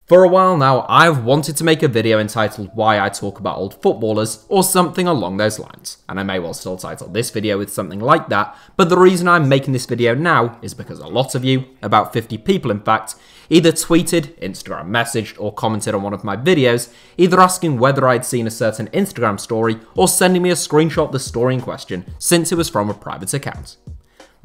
For a while now, I've wanted to make a video entitled Why I Talk About Old Footballers, or something along those lines, and I may well still title this video with something like that, but the reason I'm making this video now is because a lot of you, about 50 people in fact, either tweeted, Instagram messaged, or commented on one of my videos, either asking whether I'd seen a certain Instagram story, or sending me a screenshot of the story in question, since it was from a private account.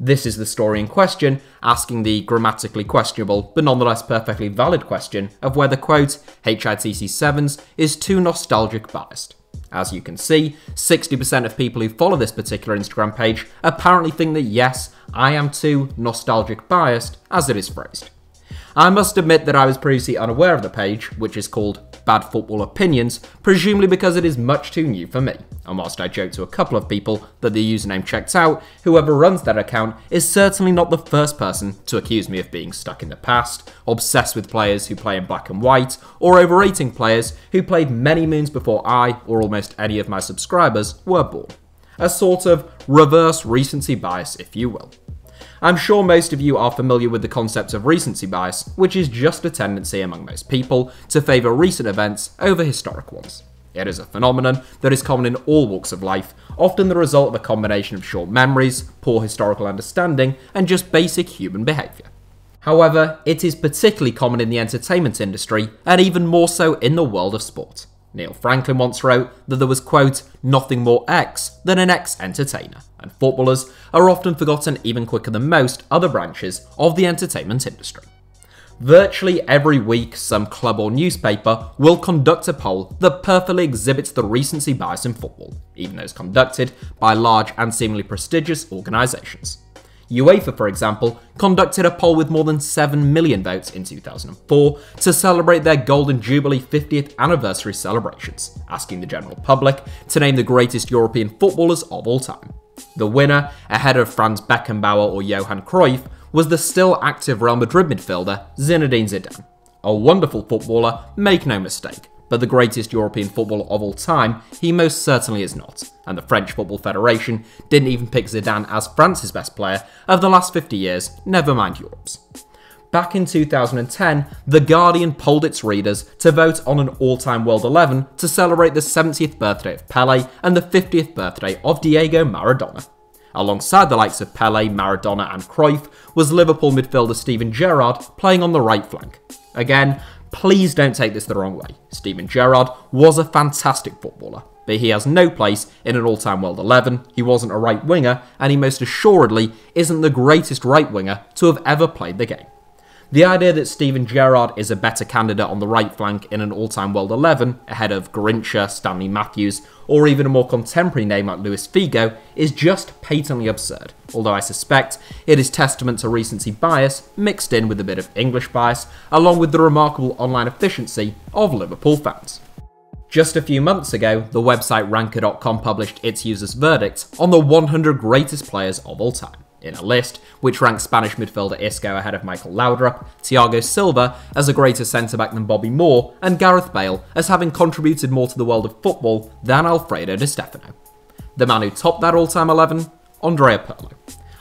This is the story in question, asking the grammatically questionable, but nonetheless perfectly valid question of whether, quote, HITC 7s is too nostalgic biased. As you can see, 60% of people who follow this particular Instagram page apparently think that yes, I am too nostalgic biased, as it is phrased. I must admit that I was previously unaware of the page, which is called Bad Football Opinions, presumably because it is much too new for me. And whilst I joked to a couple of people that the username checked out, whoever runs that account is certainly not the first person to accuse me of being stuck in the past, obsessed with players who play in black and white, or overrating players who played many moons before I, or almost any of my subscribers, were born. A sort of reverse recency bias, if you will. I'm sure most of you are familiar with the concept of recency bias, which is just a tendency among most people to favour recent events over historic ones. It is a phenomenon that is common in all walks of life, often the result of a combination of short memories, poor historical understanding, and just basic human behaviour. However, it is particularly common in the entertainment industry, and even more so in the world of sport. Neil Franklin once wrote that there was, quote, nothing more X than an ex-entertainer, and footballers are often forgotten even quicker than most other branches of the entertainment industry. Virtually every week, some club or newspaper will conduct a poll that perfectly exhibits the recency bias in football, even those conducted by large and seemingly prestigious organisations. UEFA, for example, conducted a poll with more than 7 million votes in 2004 to celebrate their Golden Jubilee 50th anniversary celebrations, asking the general public to name the greatest European footballers of all time. The winner, ahead of Franz Beckenbauer or Johan Cruyff, was the still active Real Madrid midfielder Zinedine Zidane. A wonderful footballer, make no mistake, but the greatest European footballer of all time, he most certainly is not, and the French Football Federation didn't even pick Zidane as France's best player of the last 50 years, never mind Europe's. Back in 2010, The Guardian polled its readers to vote on an all-time World 11 to celebrate the 70th birthday of Pelé and the 50th birthday of Diego Maradona. Alongside the likes of Pelé, Maradona and Cruyff was Liverpool midfielder Steven Gerrard playing on the right flank. Again, please don't take this the wrong way. Steven Gerrard was a fantastic footballer, but he has no place in an all-time World 11, he wasn't a right winger, and he most assuredly isn't the greatest right winger to have ever played the game. The idea that Steven Gerrard is a better candidate on the right flank in an all-time World 11, ahead of Garrincha, Stanley Matthews, or even a more contemporary name like Luis Figo, is just patently absurd, although I suspect it is testament to recency bias mixed in with a bit of English bias, along with the remarkable online efficiency of Liverpool fans. Just a few months ago, the website Ranker.com published its users' verdict on the 100 greatest players of all time, in a list which ranked Spanish midfielder Isco ahead of Michael Laudrup, Thiago Silva as a greater centre-back than Bobby Moore, and Gareth Bale as having contributed more to the world of football than Alfredo Di Stefano. The man who topped that all-time 11? Andrea Pirlo.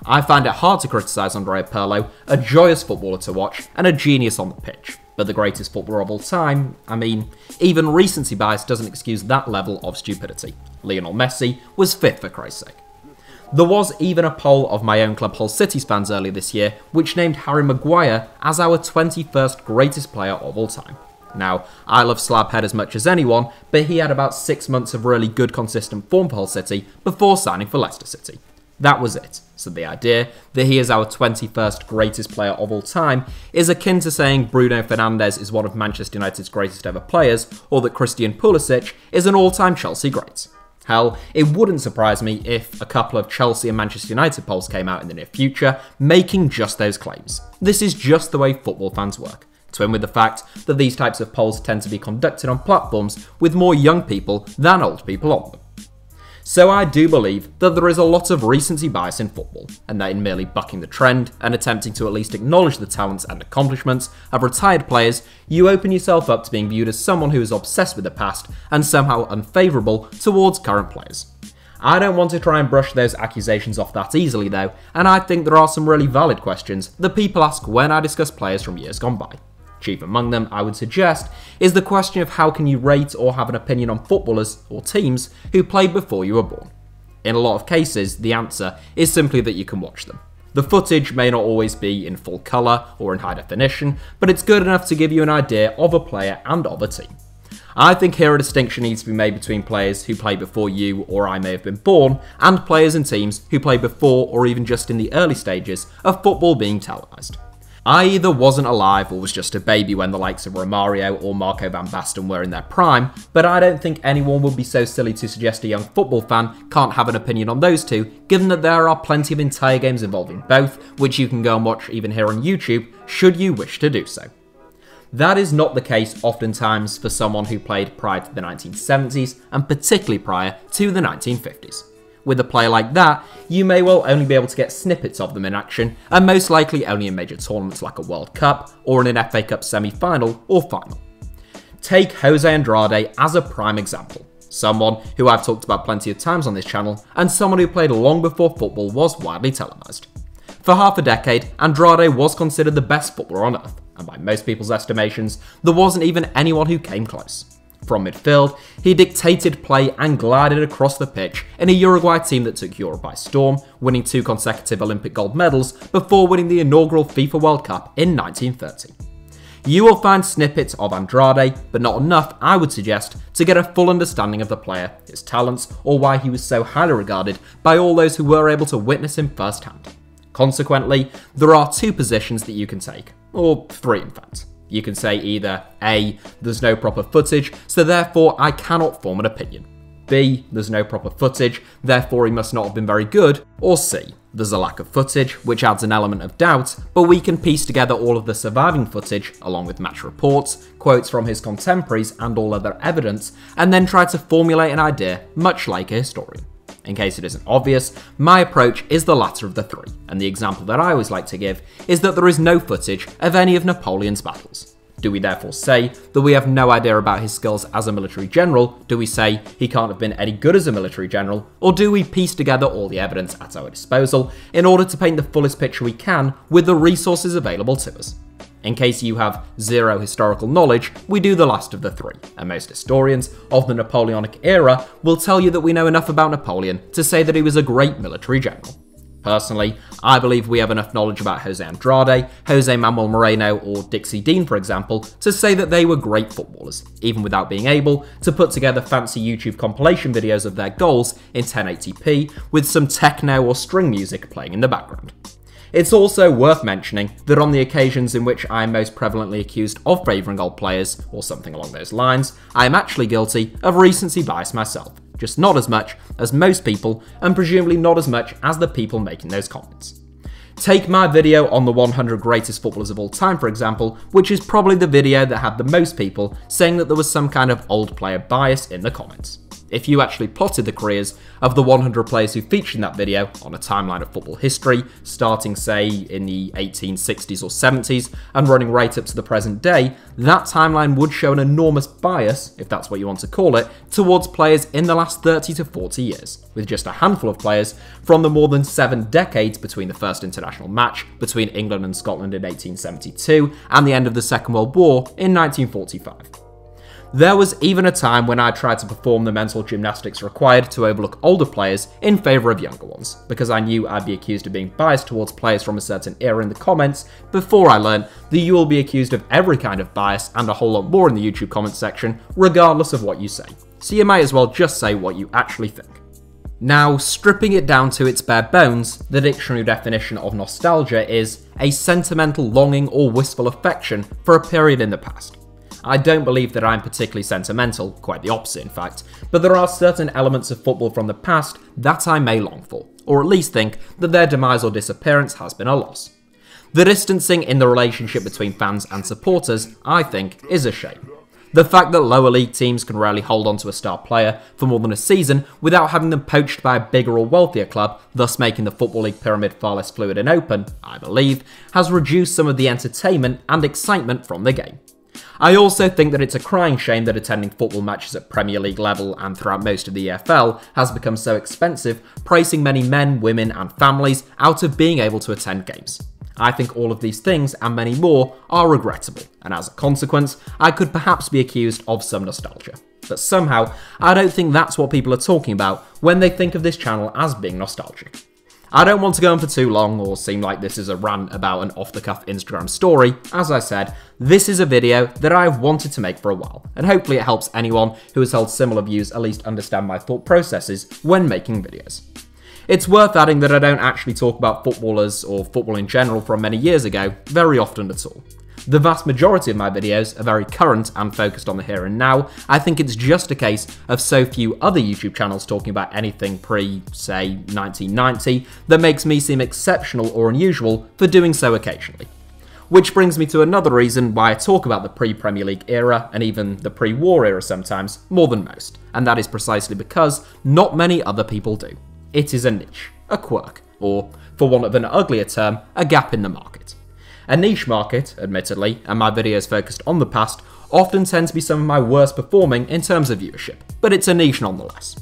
I find it hard to criticise Andrea Pirlo, a joyous footballer to watch and a genius on the pitch. But the greatest footballer of all time, I mean, even recency bias doesn't excuse that level of stupidity. Lionel Messi was fifth for Christ's sake. There was even a poll of my own club Hull City's fans earlier this year which named Harry Maguire as our 21st greatest player of all time. Now, I love Slabhead as much as anyone, but he had about 6 months of really good consistent form for Hull City before signing for Leicester City. That was it. So the idea that he is our 21st greatest player of all time is akin to saying Bruno Fernandes is one of Manchester United's greatest ever players, or that Christian Pulisic is an all-time Chelsea great. Hell, it wouldn't surprise me if a couple of Chelsea and Manchester United polls came out in the near future, making just those claims. This is just the way football fans work. Twin with the fact that these types of polls tend to be conducted on platforms with more young people than old people on them. So I do believe that there is a lot of recency bias in football, and that in merely bucking the trend and attempting to at least acknowledge the talents and accomplishments of retired players, you open yourself up to being viewed as someone who is obsessed with the past and somehow unfavourable towards current players. I don't want to try and brush those accusations off that easily though, and I think there are some really valid questions that people ask when I discuss players from years gone by. Chief among them, I would suggest, is the question of how can you rate or have an opinion on footballers or teams who played before you were born. In a lot of cases, the answer is simply that you can watch them. The footage may not always be in full colour or in high definition, but it's good enough to give you an idea of a player and of a team. I think here a distinction needs to be made between players who played before you or I may have been born, and players and teams who played before or even just in the early stages of football being televised. I either wasn't alive or was just a baby when the likes of Romario or Marco van Basten were in their prime, but I don't think anyone would be so silly to suggest a young football fan can't have an opinion on those two, given that there are plenty of entire games involving both, which you can go and watch even here on YouTube, should you wish to do so. That is not the case oftentimes for someone who played prior to the 1970s, and particularly prior to the 1950s. With a player like that, you may well only be able to get snippets of them in action, and most likely only in major tournaments like a World Cup, or in an FA Cup semi-final or final. Take Jose Andrade as a prime example, someone who I've talked about plenty of times on this channel, and someone who played long before football was widely televised. For half a decade, Andrade was considered the best footballer on earth, and by most people's estimations, there wasn't even anyone who came close. From midfield, he dictated play and glided across the pitch in a Uruguay team that took Europe by storm, winning 2 consecutive Olympic gold medals before winning the inaugural FIFA World Cup in 1930. You will find snippets of Andrade, but not enough, I would suggest, to get a full understanding of the player, his talents, or why he was so highly regarded by all those who were able to witness him firsthand. Consequently, there are 2 positions that you can take, or 3 in fact. You can say either A, there's no proper footage, so therefore I cannot form an opinion. B, there's no proper footage, therefore he must not have been very good. Or C, there's a lack of footage, which adds an element of doubt, but we can piece together all of the surviving footage, along with match reports, quotes from his contemporaries and all other evidence, and then try to formulate an idea, much like a historian. In case it isn't obvious, my approach is the latter of the 3, and the example that I always like to give is that there is no footage of any of Napoleon's battles. Do we therefore say that we have no idea about his skills as a military general? Do we say he can't have been any good as a military general? Or do we piece together all the evidence at our disposal in order to paint the fullest picture we can with the resources available to us? In case you have 0 historical knowledge, we do the last of the 3, and most historians of the Napoleonic era will tell you that we know enough about Napoleon to say that he was a great military general. Personally, I believe we have enough knowledge about Jose Andrade, Jose Manuel Moreno, or Dixie Dean for example, to say that they were great footballers, even without being able to put together fancy YouTube compilation videos of their goals in 1080p with some techno or string music playing in the background. It's also worth mentioning that on the occasions in which I am most prevalently accused of favouring old players, or something along those lines, I am actually guilty of recency bias myself, just not as much as most people, and presumably not as much as the people making those comments. Take my video on the 100 greatest footballers of all time for example, which is probably the video that had the most people saying that there was some kind of old player bias in the comments. If you actually plotted the careers of the 100 players who featured in that video on a timeline of football history, starting say in the 1860s or 70s and running right up to the present day, that timeline would show an enormous bias, if that's what you want to call it, towards players in the last 30 to 40 years, with just a handful of players from the more than 7 decades between the first international match between England and Scotland in 1872 and the end of the Second World War in 1945. There was even a time when I tried to perform the mental gymnastics required to overlook older players in favour of younger ones, because I knew I'd be accused of being biased towards players from a certain era in the comments before I learned that you will be accused of every kind of bias and a whole lot more in the YouTube comments section, regardless of what you say. So you might as well just say what you actually think. Now, stripping it down to its bare bones, the dictionary definition of nostalgia is a sentimental longing or wistful affection for a period in the past. I don't believe that I'm particularly sentimental, quite the opposite in fact, but there are certain elements of football from the past that I may long for, or at least think that their demise or disappearance has been a loss. The distancing in the relationship between fans and supporters, I think, is a shame. The fact that lower league teams can rarely hold on to a star player for more than a season without having them poached by a bigger or wealthier club, thus making the Football League pyramid far less fluid and open, I believe, has reduced some of the entertainment and excitement from the game. I also think that it's a crying shame that attending football matches at Premier League level and throughout most of the EFL has become so expensive, pricing many men, women and families out of being able to attend games. I think all of these things, and many more, are regrettable, and as a consequence, I could perhaps be accused of some nostalgia. But somehow, I don't think that's what people are talking about when they think of this channel as being nostalgic. I don't want to go on for too long or seem like this is a rant about an off-the-cuff Instagram story. As I said, this is a video that I've wanted to make for a while, and hopefully it helps anyone who has held similar views at least understand my thought processes when making videos. It's worth adding that I don't actually talk about footballers or football in general from many years ago very often at all. The vast majority of my videos are very current and focused on the here and now. I think it's just a case of so few other YouTube channels talking about anything pre, say, 1990 that makes me seem exceptional or unusual for doing so occasionally. Which brings me to another reason why I talk about the pre-Premier League era and even the pre-war era sometimes more than most, and that is precisely because not many other people do. It is a niche, a quirk, or, for want of an uglier term, a gap in the market. A niche market, admittedly, and my videos focused on the past often tend to be some of my worst performing in terms of viewership, but it's a niche nonetheless.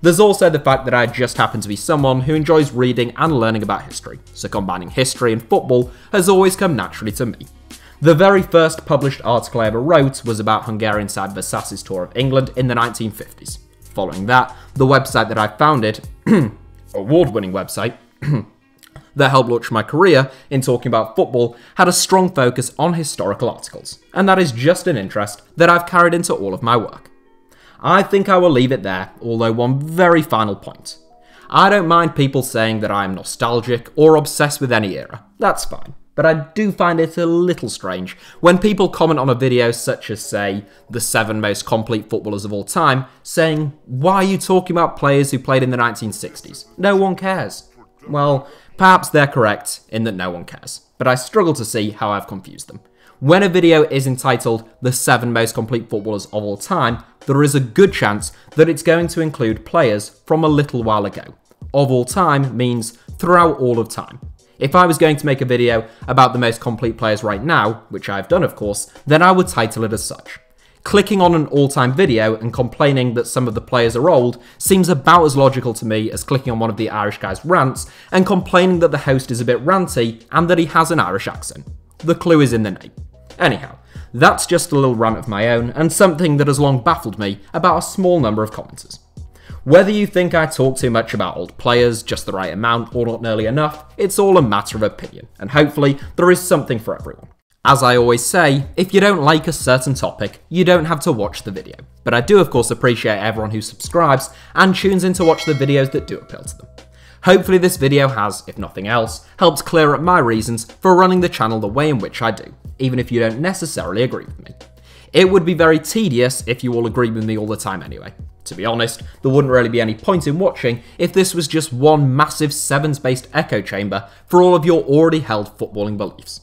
There's also the fact that I just happen to be someone who enjoys reading and learning about history, so combining history and football has always come naturally to me. The very first published article I ever wrote was about Hungarian side Vasas's tour of England in the 1950s. Following that, the website that I founded, award-winning website, that helped launch my career in talking about football, had a strong focus on historical articles, and that is just an interest that I've carried into all of my work. I think I will leave it there, although one very final point. I don't mind people saying that I am nostalgic or obsessed with any era, that's fine, but I do find it a little strange when people comment on a video such as, say, the 7 most complete footballers of all time, saying, "Why are you talking about players who played in the 1960s? No one cares." Well, perhaps they're correct in that no one cares, but I struggle to see how I've confused them. When a video is entitled the 7 most complete footballers of all time, there is a good chance that it's going to include players from a little while ago. Of all time means throughout all of time. If I was going to make a video about the most complete players right now, which I've done of course, then I would title it as such. Clicking on an all-time video and complaining that some of the players are old seems about as logical to me as clicking on one of the Irish guy's rants and complaining that the host is a bit ranty and that he has an Irish accent. The clue is in the name. Anyhow, that's just a little rant of my own and something that has long baffled me about a small number of commenters. Whether you think I talk too much about old players, just the right amount, or not nearly enough, it's all a matter of opinion, and hopefully there is something for everyone. As I always say, if you don't like a certain topic, you don't have to watch the video. But I do of course appreciate everyone who subscribes and tunes in to watch the videos that do appeal to them. Hopefully this video has, if nothing else, helped clear up my reasons for running the channel the way in which I do, even if you don't necessarily agree with me. It would be very tedious if you all agreed with me all the time anyway. To be honest, there wouldn't really be any point in watching if this was just one massive sevens-based echo chamber for all of your already held footballing beliefs.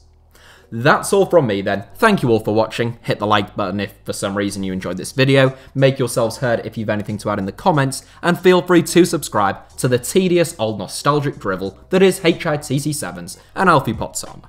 That's all from me then. Thank you all for watching. Hit the like button if for some reason you enjoyed this video, make yourselves heard if you've anything to add in the comments, and feel free to subscribe to the tedious old nostalgic drivel that is HITC 7s and Alfie Potsama.